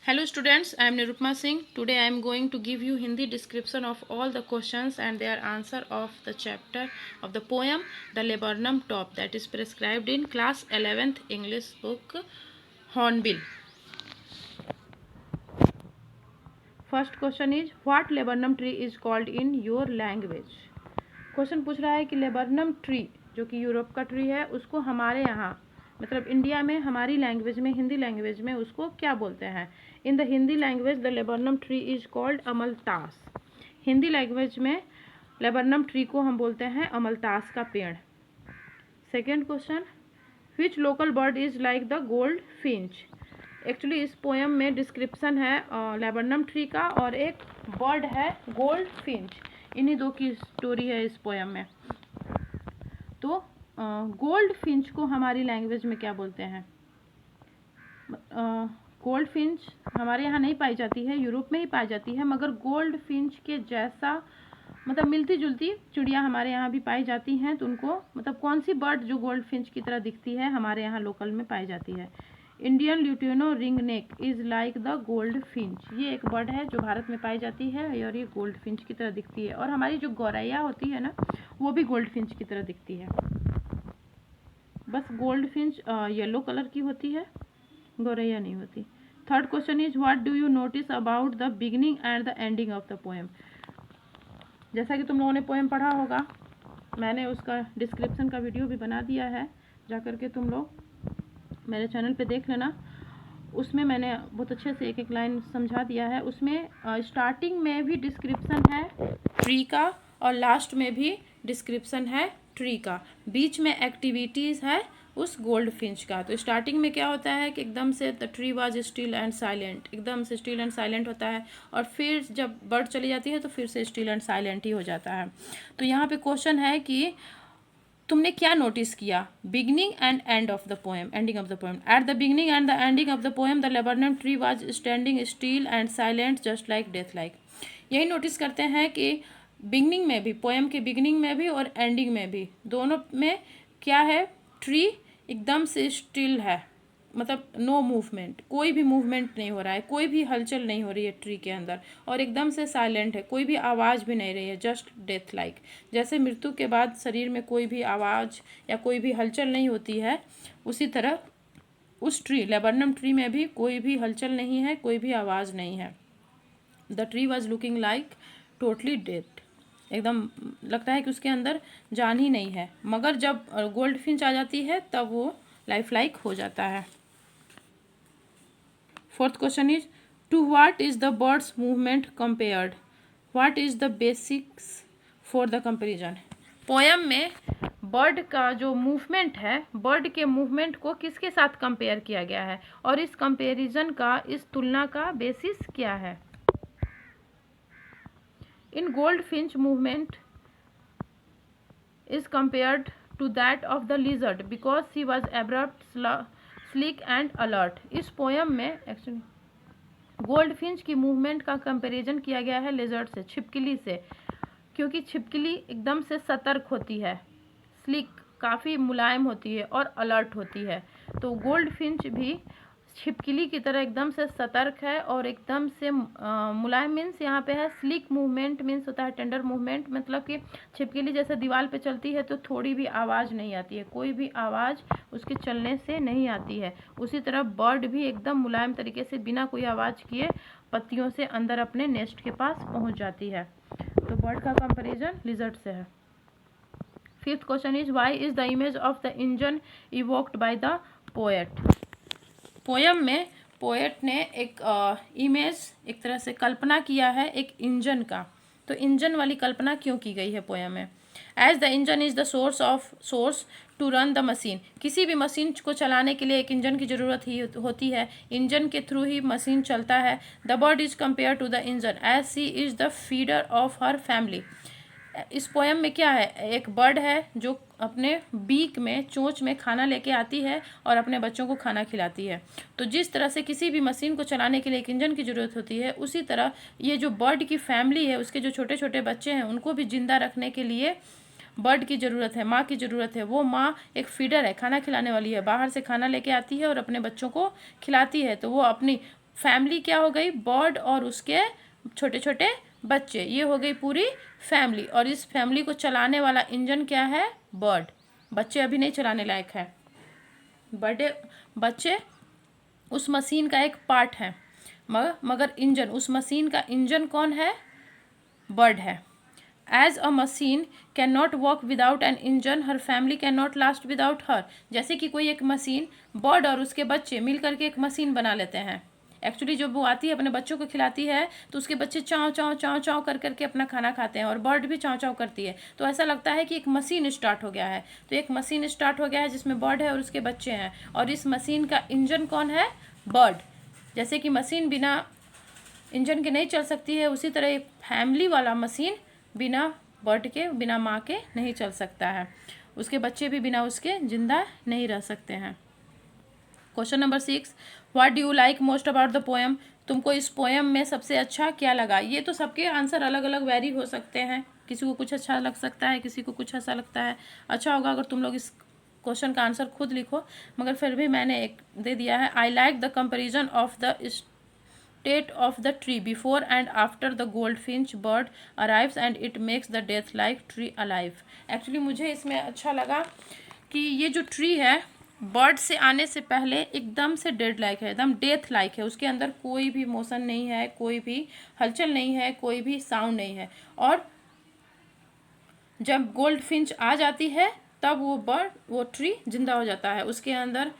Hello students, I am Nirupma Singh. Today I am going to give you Hindi description of all the questions and their answer of the chapter of the poem The Laburnum Top that is prescribed in class 11th English book Hornbill. First question is what laburnum tree is called in your language? Question पूछ रहा है कि laburnum tree जो कि Europe का tree है उसको हमारे यहाँ मतलब इंडिया में हमारी लैंग्वेज में हिंदी लैंग्वेज में उसको क्या बोलते हैं। In the Hindi language the laburnum tree is called Amaltas. Hindi language में लेबर्नम ट्री को हम बोलते हैं अमलतास का पेड़। Second question which local bird is like the gold Finch. Actually इस पोएम में डिस्क्रिप्शन है लेबर्नम ट्री का और एक बर्ड है गोल्ड फिंच। इन्हीं दो की स्टोरी है इस पोएम में। तो गोल्ड फिंच को हमारी लैंग्वेज में क्या बोलते हैं? गोल्ड फिंच हमारे यहाँ नहीं पाई जाती है, यूरोप में ही पाई जाती है, मगर गोल्ड फिंच के जैसा मतलब मिलती जुलती चिड़िया हमारे यहाँ भी पाई जाती हैं। तो उनको मतलब कौन सी बर्ड जो गोल्ड फिंच की तरह दिखती है हमारे यहाँ लोकल में पाई जाती है? Indian lutino ring neck is like the gold Finch. ये एक बर्ड है जो भारत में पाई जाती है और ये गोल्ड फिंच की तरह दिखती है। और हमारी जो गौरैया होती है ना वो भी गोल्ड फिंच की तरह दिखती है, बस गोल्ड फिंच येलो कलर की होती है, गौरैया नहीं होती। Third question is what do you notice about the beginning and the ending of the poem. जैसा कि तुम लोगों ने पोएम पढ़ा होगा, मैंने उसका डिस्क्रिप्शन का वीडियो भी बना दिया है, जा करके तुम लोग मेरे चैनल पे देख लेना। उसमें मैंने बहुत अच्छे से एक एक लाइन समझा दिया है। उसमें स्टार्टिंग में भी डिस्क्रिप्शन है ट्री का और लास्ट में भी डिस्क्रिप्शन है ट्री का, बीच में एक्टिविटीज़ है उस गोल्ड फिंच का। तो स्टार्टिंग में क्या होता है कि एकदम से the tree was still and silent, एकदम से स्टिल एंड साइलेंट होता है और फिर जब बर्ड चली जाती है तो फिर से स्टिल एंड साइलेंट ही हो जाता है। तो यहाँ पे क्वेश्चन है कि तुमने क्या नोटिस किया? Beginning and end of the poem, ending of the poem. At the beginning and the ending of the poem the laburnum tree was standing still and silent just like death like. यही notice करते हैं कि beginning में भी, poem के beginning में भी और एंडिंग में भी, दोनों में क्या है? ट्री एकदम से स्टिल है, मतलब नो मूवमेंट, कोई भी मूवमेंट नहीं हो रहा है, कोई भी हलचल नहीं हो रही है ट्री के अंदर, और एकदम से साइलेंट है, कोई भी आवाज़ भी नहीं रही है, जस्ट डेथ लाइक। जैसे मृत्यु के बाद शरीर में कोई भी आवाज़ या कोई भी हलचल नहीं होती है, उसी तरह उस ट्री लेबर्नम ट्री में भी कोई भी हलचल नहीं है, कोई भी आवाज़ नहीं है। The tree was looking like totally dead, एकदम लगता है कि उसके अंदर जान ही नहीं है, मगर जब गोल्ड फिंच आ जाती है तब वो लाइफ लाइक हो जाता है। Fourth question is to what is the birds movement compared. What is the basics for the comparison. Poem में बर्ड का जो मूवमेंट है, बर्ड के मूवमेंट को किसके साथ कंपेयर किया गया है और इस कंपेरिजन का, इस तुलना का बेसिस क्या है? In gold Finch movement is compared to that of the lizard because she was abrupt, sleek and alert. इस पोयम में एक्चुअली गोल्ड फिंच की मूवमेंट का कंपैरिजन किया गया है लेजर्ड से, छिपकली से, क्योंकि छिपकली एकदम से सतर्क होती है, स्लिक काफ़ी मुलायम होती है और अलर्ट होती है। तो गोल्ड फिंच भी छिपकली की तरह एकदम से सतर्क है और एकदम से मुलायम मीन्स यहाँ पे है स्लिक मूवमेंट, मीन्स होता है टेंडर मूवमेंट, मतलब कि छिपकली जैसे दीवार पे चलती है तो थोड़ी भी आवाज़ नहीं आती है, कोई भी आवाज़ उसके चलने से नहीं आती है। उसी तरह बर्ड भी एकदम मुलायम तरीके से बिना कोई आवाज़ किए पत्तियों से अंदर अपने नेस्ट के पास पहुँच जाती है। तो बर्ड का कंपेरिजन लिजर्ड से है। Fifth question is why is the image of the engine evoked by the poet. Poem में पोएट ने एक इमेज, एक तरह से कल्पना किया है एक इंजन का। तो इंजन वाली कल्पना क्यों की गई है पोयम में? As the engine is the source to run the machine. किसी भी मशीन को चलाने के लिए एक इंजन की ज़रूरत ही होती है, इंजन के थ्रू ही मशीन चलता है। The bird is compare to the engine as she is the feeder of her family. इस पोयम में क्या है? एक बर्ड है जो अपने बीक में, चोंच में खाना लेके आती है और अपने बच्चों को खाना खिलाती है। तो जिस तरह से किसी भी मशीन को चलाने के लिए एक इंजन की ज़रूरत होती है, उसी तरह ये जो बर्ड की फैमिली है, उसके जो छोटे छोटे बच्चे हैं, उनको भी जिंदा रखने के लिए बर्ड की ज़रूरत है, माँ की ज़रूरत है। वो माँ एक फीडर है, खाना खिलाने वाली है, बाहर से खाना लेके आती है और अपने बच्चों को खिलाती है। तो वो अपनी फैमिली क्या हो गई, बर्ड और उसके छोटे छोटे बच्चे, ये हो गई पूरी फैमिली। और इस फैमिली को चलाने वाला इंजन क्या है, बर्ड। बच्चे अभी नहीं चलाने लायक है, बड़े बच्चे उस मशीन का एक पार्ट है, मगर इंजन, उस मशीन का इंजन कौन है, बर्ड है। As a machine can not work without an engine, her family can not last without her. जैसे कि कोई एक मशीन, बर्ड और उसके बच्चे मिल करके एक मशीन बना लेते हैं। एक्चुअली जब वो आती है अपने बच्चों को खिलाती है तो उसके बच्चे चाव चाव चाव चाव कर करके अपना खाना खाते हैं, और बर्ड भी चाव चाव करती है। तो ऐसा लगता है कि एक मशीन स्टार्ट हो गया है। तो एक मशीन स्टार्ट हो गया है जिसमें बर्ड है और उसके बच्चे हैं, और इस मशीन का इंजन कौन है, बर्ड। जैसे कि मशीन बिना इंजन के नहीं चल सकती है, उसी तरह एक फैमिली वाला मशीन बिना बर्ड के, बिना माँ के नहीं चल सकता है। उसके बच्चे भी बिना उसके जिंदा नहीं रह सकते हैं। Question number 6, what do you like most about the poem. तुमको इस पोएम में सबसे अच्छा क्या लगा। ये तो सबके आंसर अलग अलग वेरी हो सकते हैं, किसी को कुछ अच्छा लग सकता है, किसी को कुछ ऐसा लगता है। अच्छा होगा अगर तुम लोग इस क्वेश्चन का आंसर खुद लिखो, मगर फिर भी मैंने एक दे दिया है। I like the comparison of the state of the tree before and after the goldfinch bird arrives and it makes the death like tree alive। Actually मुझे इसमें अच्छा लगा कि ये जो ट्री है, बर्ड से आने से पहले एकदम से डेड लाइक है, एकदम डेथ लाइक है। उसके अंदर कोई भी मोशन नहीं है, कोई भी हलचल नहीं है, कोई भी साउंड नहीं है। और जब गोल्डफिंच आ जाती है तब वो बर्ड, वो ट्री जिंदा हो जाता है। उसके अंदर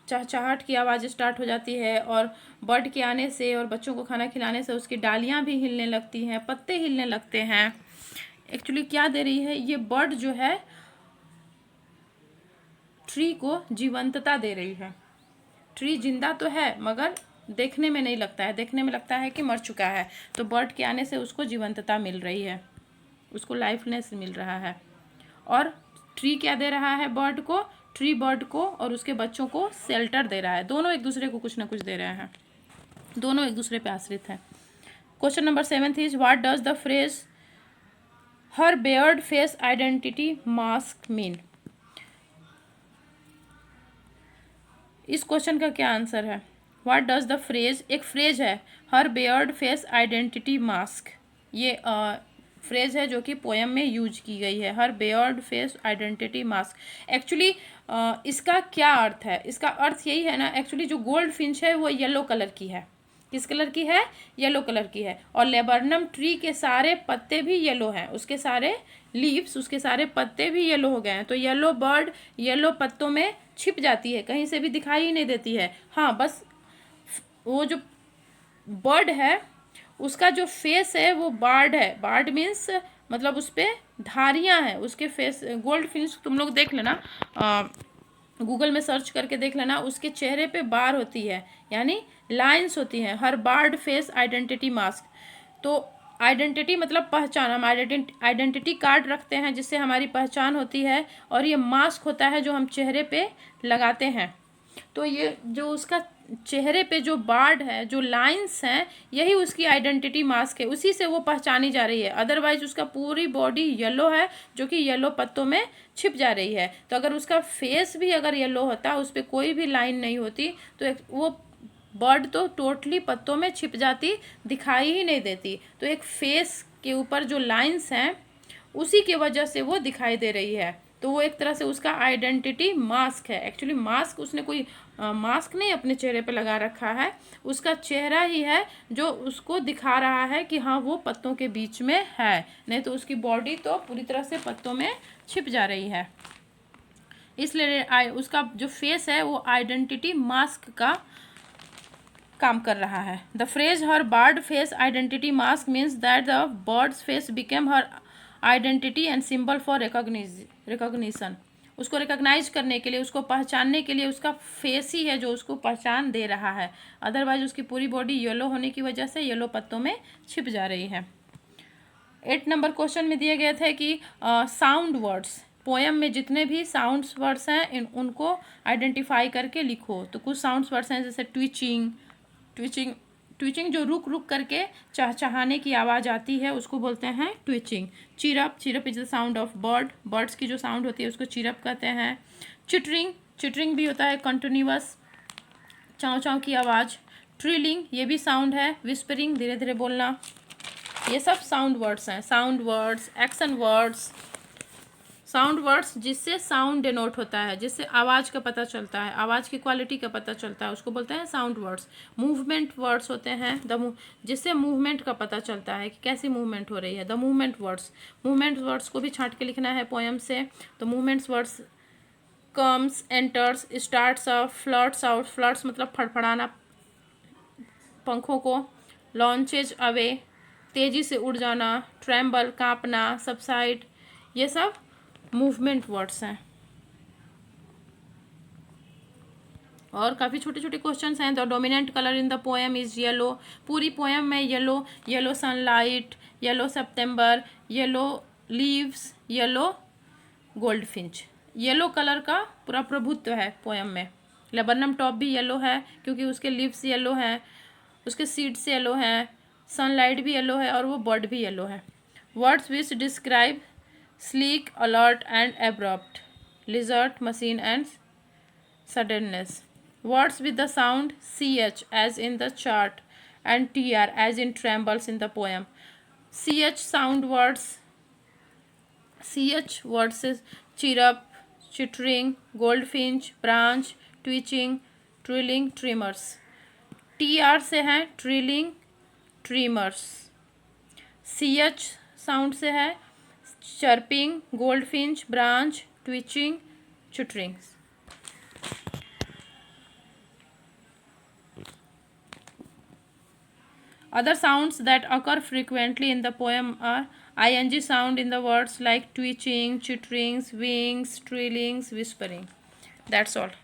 चहचहाट की आवाज़ स्टार्ट हो जाती है, और बर्ड के आने से और बच्चों को खाना खिलाने से उसकी डालियाँ भी हिलने लगती हैं, पत्ते हिलने लगते हैं। एक्चुअली क्या दे रही है ये बर्ड, जो है ट्री को जीवंतता दे रही है। ट्री जिंदा तो है मगर देखने में नहीं लगता है, देखने में लगता है कि मर चुका है। तो बर्ड के आने से उसको जीवंतता मिल रही है, उसको लाइफनेस मिल रहा है। और ट्री क्या दे रहा है बर्ड को, ट्री बर्ड को और उसके बच्चों को शेल्टर दे रहा है। दोनों एक दूसरे को कुछ ना कुछ दे रहे हैं, दोनों एक दूसरे पे आश्रित हैं। Question number 7 is what does the phrase her bared face identity mask mean. इस क्वेश्चन का क्या आंसर है। व्हाट डज द फ्रेज, एक फ्रेज है, her bared face identity mask. ये फ्रेज है जो कि पोएम में यूज की गई है, her bared face identity mask. Actually इसका क्या अर्थ है, इसका अर्थ यही है ना, एक्चुअली जो गोल्ड फिंच है वो येलो कलर की है। किस कलर की है, येलो कलर की है। और लेबरनम ट्री के सारे पत्ते भी येलो हैं, उसके सारे लीव्स, उसके सारे पत्ते भी येलो हो गए हैं। तो येलो बर्ड येलो पत्तों में छिप जाती है, कहीं से भी दिखाई ही नहीं देती है। हाँ, बस वो जो बर्ड है उसका जो फेस है वो बार्ड है। बार्ड मीन्स मतलब उस पर धारियाँ हैं उसके फेस। गोल्ड फिंच तुम लोग देख लेना, गूगल में सर्च करके देख लेना, उसके चेहरे पे बार होती है, यानी लाइंस होती हैं। हर बार्ड फेस आइडेंटिटी मास्क। तो आइडेंटिटी मतलब पहचान, हम आइडेंटिटी कार्ड रखते हैं जिससे हमारी पहचान होती है, और ये मास्क होता है जो हम चेहरे पे लगाते हैं। तो ये जो उसका चेहरे पे जो बार्ड है, जो लाइंस हैं, यही उसकी आइडेंटिटी मास्क है, उसी से वो पहचानी जा रही है। अदरवाइज उसका पूरी बॉडी येलो है जो कि येलो पत्तों में छिप जा रही है। तो अगर उसका फेस भी अगर येलो होता, उस पर कोई भी लाइन नहीं होती, तो वो बर्ड तो टोटली पत्तों में छिप जाती, दिखाई ही नहीं देती। तो एक फेस के ऊपर जो लाइंस हैं उसी की वजह से वो दिखाई दे रही है। तो वो एक तरह से उसका आइडेंटिटी मास्क है। एक्चुअली मास्क, उसने कोई मास्क नहीं अपने चेहरे पे लगा रखा है, उसका चेहरा ही है जो उसको दिखा रहा है कि हाँ वो पत्तों के बीच में है, नहीं तो उसकी बॉडी तो पूरी तरह से पत्तों में छिप जा रही है। इसलिए उसका जो फेस है वो आइडेंटिटी मास्क का काम कर रहा है। The phrase her bird face identity mask means that the birds face became her identity and symbol for recognition. उसको रिकॉग्नाइज करने के लिए, उसको पहचानने के लिए उसका फेस ही है जो उसको पहचान दे रहा है। अदरवाइज उसकी पूरी बॉडी येलो होने की वजह से येलो पत्तों में छिप जा रही है। 8 नंबर क्वेश्चन में दिए गए थे कि साउंड वर्ड्स, पोएम में जितने भी साउंड्स वर्ड्स हैं उनको आइडेंटिफाई करके लिखो। तो कुछ साउंड्स वर्ड्स हैं जैसे ट्विचिंग जो रुक रुक करके चहचहाने की आवाज़ आती है उसको बोलते हैं twitching. Chirp is the sound of birds की जो साउंड होती है उसको चिरप कहते हैं। चिटरिंग भी होता है कंटिन्यूअस चाव चाव की आवाज़। ट्रिलिंग ये भी साउंड है, विस्परिंग धीरे धीरे बोलना, ये सब साउंड वर्ड्स हैं। Sound words, action words, sound words जिससे साउंड डिनोट होता है, जिससे आवाज़ का पता चलता है, आवाज़ की क्वालिटी का पता चलता है, उसको बोलते हैं साउंड वर्ड्स। मूवमेंट वर्ड्स होते हैं जिससे मूवमेंट का पता चलता है कि कैसी मूवमेंट हो रही है, the movement words. Movement words को भी छांट के लिखना है पोएम से। तो movements words comes, enters, starts up, flirts out, flirts मतलब फड़फड़ाना पंखों को, लॉन्चेज अवे तेज़ी से उड़ जाना, ट्रैम्बल कांपना, सबसाइड, ये सब मूवमेंट वर्ड्स हैं। और काफ़ी छोटे छोटे क्वेश्चंस हैं। The dominant colour in the poem is yellow, पूरी पोएम में yellow, yellow sunlight, yellow September, yellow leaves, yellow goldfinch, yellow colour का पूरा प्रभुत्व है पोएम में। लेबनम टॉप भी येलो है क्योंकि उसके लीव्स येलो हैं, उसके सीड्स येलो हैं, सनलाइट भी येलो है और वो बर्ड भी येलो है। Words which describe sleek, alert and abrupt, lizard, machine and suddenness. Words with the sound ch as in the chart and tr as in trembles in the poem. Ch sound words, ch words is chirrup, chittering, goldfinch, branch, twitching, trilling, tremors. tr से है trilling, tremors. ch sound से है chirping, goldfinch, branch, twitching, chittering. Other sounds that occur frequently in the poem are ing sound in the words like twitching, chittering, wings, trillings, whispering. That's all.